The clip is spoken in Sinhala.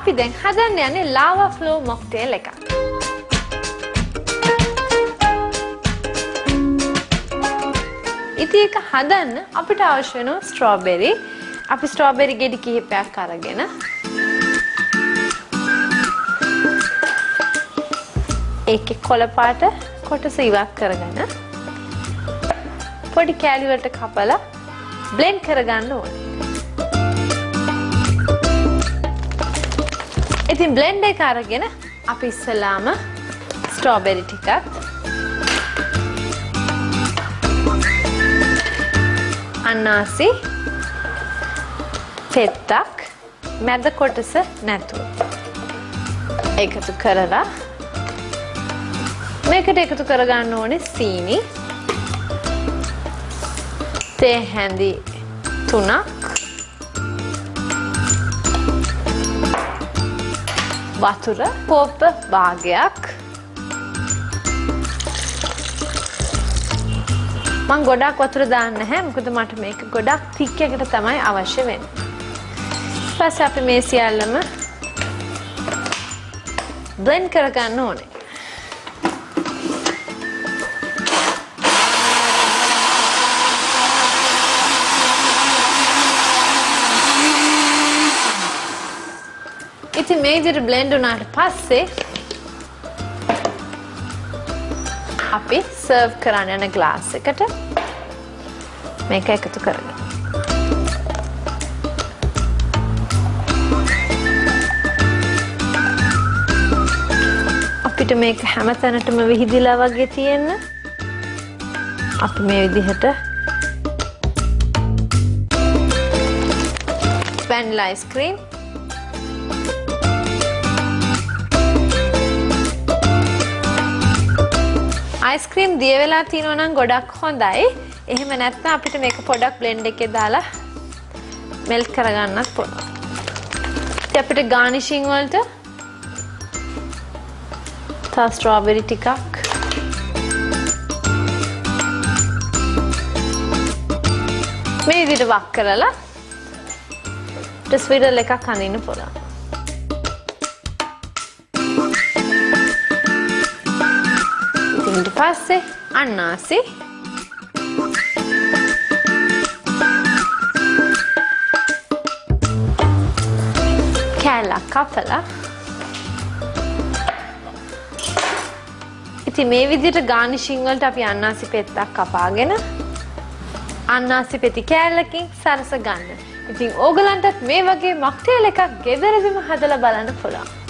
අපි දැන් හදන්න යන්නේ lava flow mocktail එකක්. ඉතින් ඒක හදන්න අපිට අවශ්‍ය වෙන ස්ට්‍රෝබෙරි. අපි ස්ට්‍රෝබෙරි ගෙඩි කිහිපයක් අරගෙන ඒකේ කොළ පාට කොටස ඉවත් කරගෙන පොඩි කෑලි වලට කපලා බ්ලෙන්ඩ් කරගන්න ඕනේ. ඉතින් බ්ලෙන්ඩ් එක අරගෙන අපි ඉස්සලාම ස්ට්‍රෝබෙරි ටිකත් අනාසි පෙත්තක් මැද කොටස නැතුව එකතු කරලා මේකට එකතු කරගන්න ඕනේ සීනි තේ හැඳි 3ක් වතුර කෝප්ප භාගයක් මම ගොඩක් වතුර දාන්නේ නැහැ මොකද මට මේක ගොඩක් thick එකට තමයි අවශ්‍ය වෙන්නේ. ඊපස්සේ අපි මේ සියල්ලම blend කරගන්න ඕනේ. ඉතින් මේ විදිහට blend වුණාට පස්සේ අපි serve කරන්න යන glass එකට මේක එකතු කරගන්න. අපිට මේක හැමතැනටම විහිදිලා වගේ තියෙන්න අපි මේ විදිහට vanilla ice cream අයිස්ක්‍රීම් දිය වෙලා තියෙනවා නම් ගොඩක් හොඳයි. එහෙම නැත්නම් අපිට මේක පොඩක් බ්ලෙන්ඩ් එකේ දාලා මෙල්ට් කරගන්නත් පුළුවන්. ඉතින් අපිට ගානිෂින් වලට තා ස්ට්‍රෝබෙරි ටිකක් මේ විදිහට වක් කරලා ස්විඩල් එකක් අඳින්න පුළුවන්. ඊට පස්සේ අනාසි කෑල්ලක් කපලා ඉතින් මේ විදිහට ගානිෂින් වලට අපි අනාසි පෙත්තක් කපාගෙන අනාසි පෙති කෑල්ලකින් සරස ගන්න. ඉතින් ඕගලන්ටත් මේ වගේ මොක්ටේල් එකක් ගෙදරදීම හදලා බලන්න පුළුවන්.